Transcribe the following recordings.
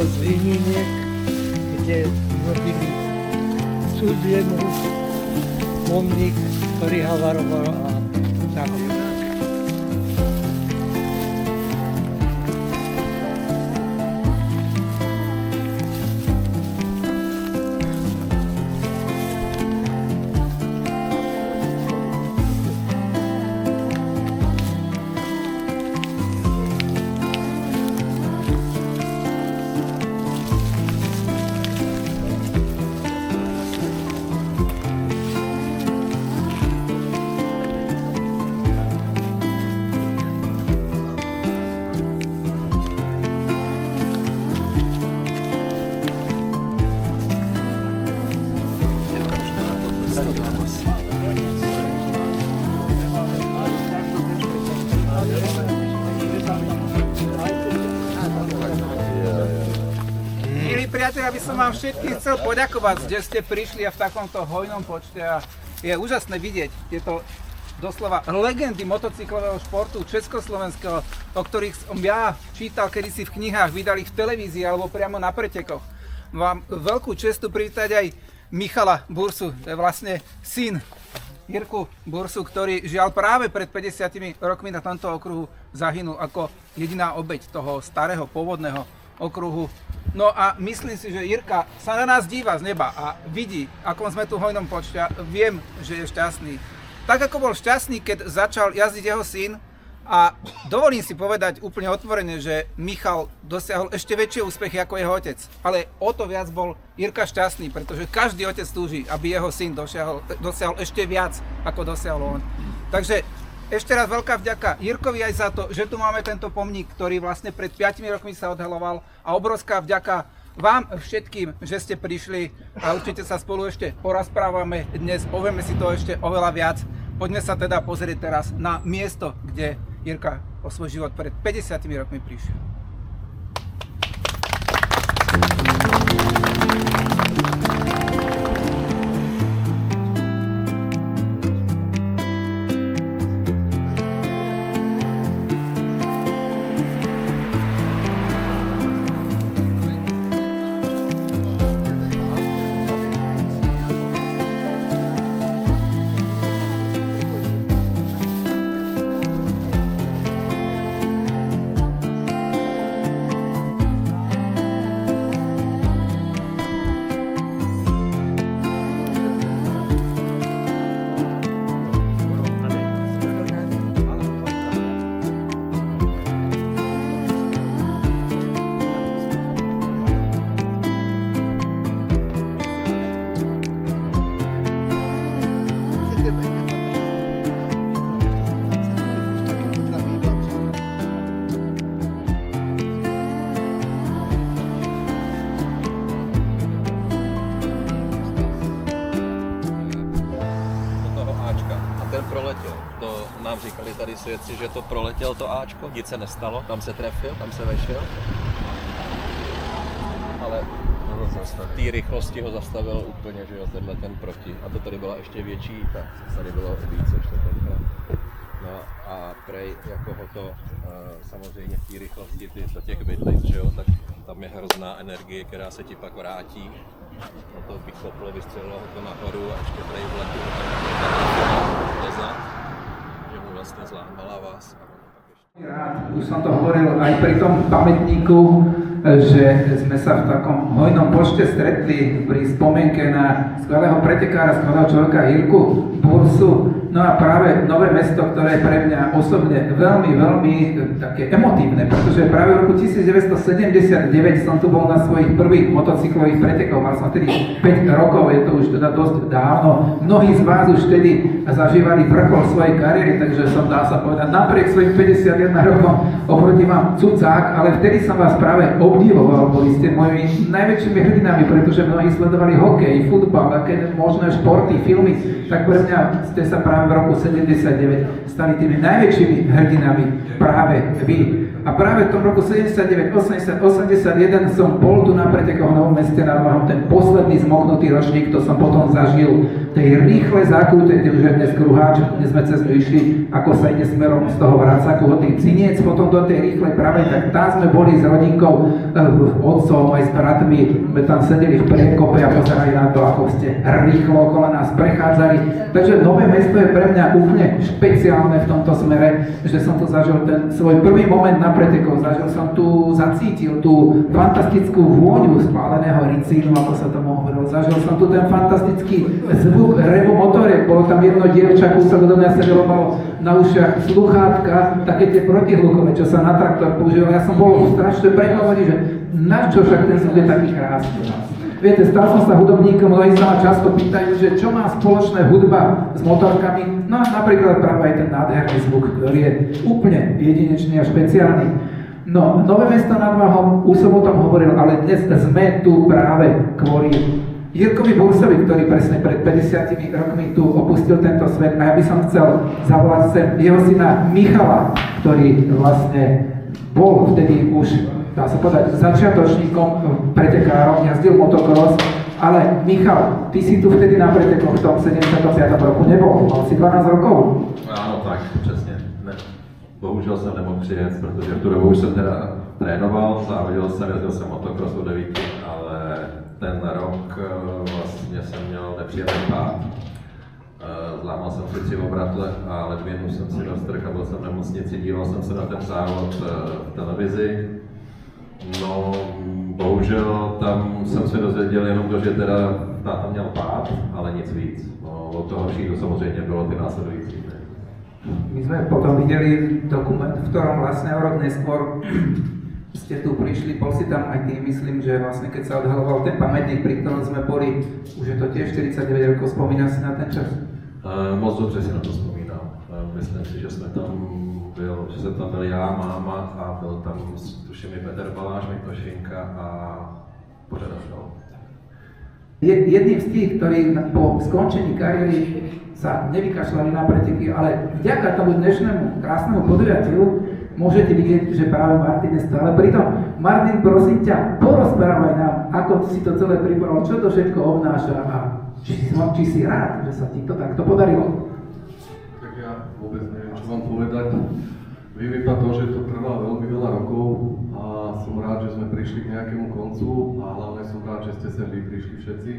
bol z Vininiek, kde robili cudziemu pomník, ktorý havaroval a tak. Milí priatelia, by som vám všetkým chcel poďakovať, že ste prišli a v takomto hojnom počte a je úžasné vidieť tieto doslova legendy motocyklového športu československého, o ktorých som ja čítal kedysi v knihách, vydali v televízii alebo priamo na pretekoch. Mám veľkú čestu privítať aj Michala Bursu, to je vlastne syn Jirku Bursu, ktorý žiaľ práve pred 50 rokmi na tomto okruhu zahynul ako jediná obeť toho starého pôvodného okruhu. No a myslím si, že Jirka sa na nás díva z neba a vidí, akom sme tu hojnom počte a viem, že je šťastný. Tak ako bol šťastný, keď začal jazdiť jeho syn, a dovolím si povedať úplne otvorene, že Michal dosiahol ešte väčšie úspechy ako jeho otec. Ale o to viac bol Jirka šťastný, pretože každý otec túži, aby jeho syn dosiahol ešte viac, ako dosiahol on. Takže ešte raz veľká vďaka Jirkovi aj za to, že tu máme tento pomník, ktorý vlastne pred 5 rokmi sa odhaloval, a obrovská vďaka vám všetkým, že ste prišli a určite sa spolu ešte porozprávame dnes, povieme si to ešte oveľa viac. Poďme sa teda pozrieť teraz na miesto, kde Jirka o svoj život pred 50 rokmi prišiel. Proletěl. To nám říkali tady svědci, že to proletěl to Ačko, nic se nestalo, tam se trefil, tam se vešel. Ale v té rychlosti ho zastavil úplně, že jo, tenhle ten proti. A to tady byla ještě větší, tak tady bylo víc ještě tenkrát. No a prej jako ho to samozřejmě v té rychlosti do těch bydlic, že jo, tak tam je hrozná energie, která se ti pak vrátí. No to vykoplo, vystřelilo ho to nahoru a ještě prej v letu leza, že mu vlastně zlámala vás. Rád, už som to hovoril aj pri tom pamätníku, že sme sa v takom hojnom počte stretli pri spomienke na skvelého pretekára, skvelého človeka Jirku Bursu. No a práve Nové Mesto, ktoré je pre mňa osobne veľmi, veľmi také emotívne, pretože práve v roku 1979 som tu bol na svojich prvých motocyklových pretekoch, mal som vtedy 5 rokov, je to už teda dosť dávno. Mnohí z vás už vtedy zažívali vrchol svojej kariéry, takže som, dá sa povedať, napriek svojim 51 rokom oproti vám cudzák, ale vtedy som vás práve obdivoval, boli ste mojimi najväčšími hrdinami, pretože mnohí sledovali hokej, futbal, aké možné športy, filmy, tak pre mňa ste sa práve v roku 79 stali tými najväčšími hrdinami práve vy. A práve v tom roku 79, 80, 81 som bol tu na pretekoch v Novom Meste nad Váhom, ten posledný zmoknutý ročník, to som potom zažil tej rýchle zákrute, kde už je dnes kruháč, kde sme cez ňu išli, ako sa ide smerom z toho Vracaku od tých Ciniec, potom do tej rýchlej pravej, tak tam sme boli s rodinkou, otcom aj s bratmi, sme tam sedeli v priekope a pozerali na to, ako ste rýchlo okolo nás prechádzali. Takže Nové Mesto je pre mňa úplne špeciálne v tomto smere, že som tu zažil ten svoj prvý moment na pretekoch, zažil som tu, zacítil tú fantastickú vôňu spáleného ricínu, ako sa tomu hovorilo, zažil som tu ten fantastický zvuk revu motoriek, bolo tam jedno dievča, kúsok do mňa sedelo, malo na ušiach sluchátka, také tie protihlukové, čo sa na traktor používal. Ja som bol strašne prekvapený, že na čo však ten zvuk je taký krásny. Viete, stal som sa hudobníkom, mnohí sa ma často pýtajú, že čo má spoločné hudba s motorkami. No a napríklad práve aj ten nádherný zvuk, ktorý je úplne jedinečný a špeciálny. No, Nové Mesto nad Váhom, už som o tom hovoril, ale dnes sme tu práve kvôli Jirkovi Bursovi, ktorý presne pred 50 rokmi tu opustil tento svet. A ja by som chcel zavolať sem jeho syna Michala, ktorý vlastne bol vtedy už, dá sa povedať, začiatočníkom pretekárov, jazdil motocross, ale Michal, ty si tu vtedy na pretekoch v tom 75. roku nebol, mal si 12 rokov. Ano, tak, přesně. Ne. Bohužel jsem nemohl přijet, protože v tu dobu už jsem teda trénoval, závodil jsem, jezdil jsem motocross od 9, ale ten rok vlastně jsem měl nepříjemný pád. Zlámal jsem si 3 obratle a ledvinu jsem si roztrhl a byl jsem v nemocnici, díval jsem se na ten závod v televizi. No, bohužel tam jsem se dozvěděl jenom to, že teda táta měl pád, ale nic víc. No, od toho horšího samozřejmě bylo ty následující dny. My sme potom videli dokument, v ktorom vlastne o rok neskôr ste tu prišli, bol si tam aj ty, myslím, že vlastne keď sa odhaloval ten pamätník, pri ktorom sme boli, už je to tiež 49 rokov, spomínaš si na ten čas? Moc dobře si na to vzpomínám. Myslím si, že jsem tam byl já, máma a byl tam tuším i Petr Baláš, Miktošinka a pořadatel. Jedným z tých, ktorí po skončení kariéry sa nevykašľali na preteky, ale vďaka tomu dnešnému krásnemu podujatiu môžete vidieť, že práve Martin je stále pritom. Martin, prosím ťa, porozprávaj nám, ako si to celé pripravil, čo to všetko obnáša a či si rád, že sa ti to takto podarilo. Tak ja vôbec neviem, čo vám povedať. Viem iba to, že to trvá veľmi veľa rokov a som rád, že sme prišli k nejakému koncu a hlavne som rád, že ste sem vy prišli všetci,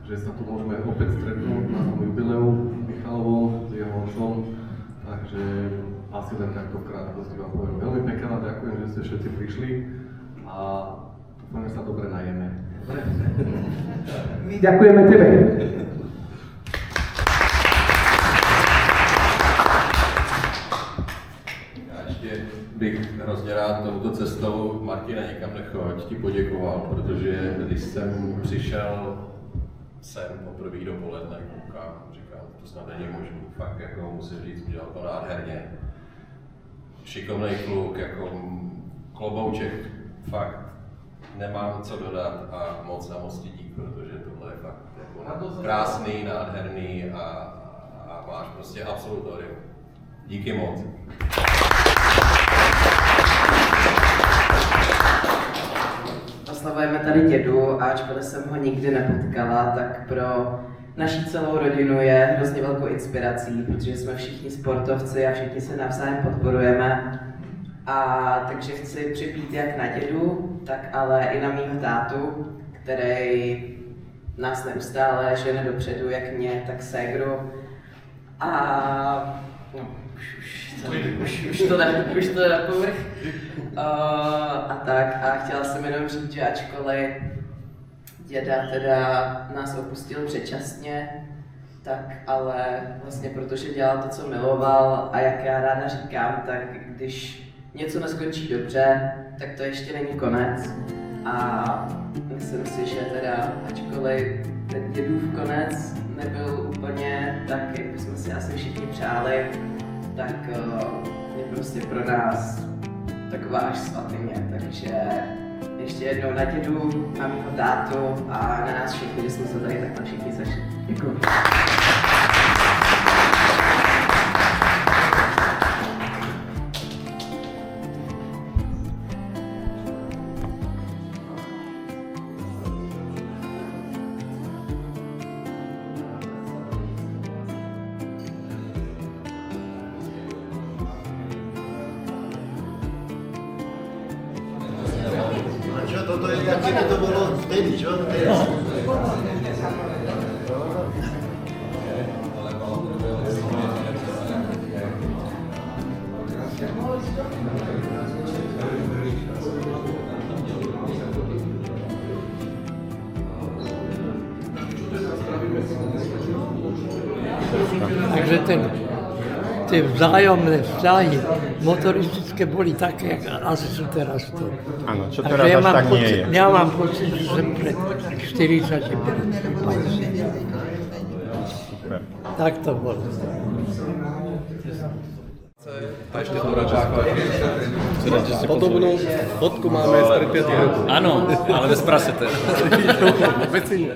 že sa tu môžeme opäť stretnúť na tom jubileu Michalovom s jeho otcom, takže asi len takto v krátkosti vám poviem. Veľmi pekne vám ďakujem, že ste všetci prišli a dúfam, že sa dobre najeme. My ďakujeme tebe. Bych hrozně rád touto cestou Martina někam nechoď ti poděkoval, protože když jsem přišel sem poprvé dopoledne, koukám, říkám, to snad není možný, fakt jako musím říct, udělal to nádherně. Šikovnej kluk, jako klobouček, fakt nemám co dodat a moc ti dík, protože tohle je fakt jako krásný, nádherný a máš prostě absolutorium. Díky moc. Oslavujeme tady dědu a ačkoliv jsem ho nikdy nepotkala, tak pro naši celou rodinu je hrozně velkou inspirací, protože jsme všichni sportovci a všichni se navzájem podporujeme. A takže chci připít jak na dědu, tak ale i na mýho tátu, který nás neustále žene dopředu, jak mě, tak ségru. A no, už to jde povrch. A tak, a chtěla jsem jenom říct, že ačkoliv děda teda nás opustil předčasně, tak ale vlastně protože dělal to, co miloval a jak já ráda říkám, tak když něco neskončí dobře, tak to ještě není konec. A myslím si, že teda ačkoliv ten dědův konec nebyl úplně tak, jak bychom si asi všichni přáli, tak je prostě pro nás taková až svatyně, takže ještě jednou na dědu, na mýho tátu a na nás všichni, že jsme se tady takhle všichni sešli. Děkuji. toto je, jak keby to bolo vtedy, čo? Teraz. Takže tie vzájomné vzťahy motoristické boli také, jak asi sú teraz tu. Áno, čo Takže teraz až tak nie je. ja mám pocit, že som pred 40 Super. Tak to bolo. A ešte to podobnú fotku máme z pred 5 rokov. Áno, ale bez prasete. Veci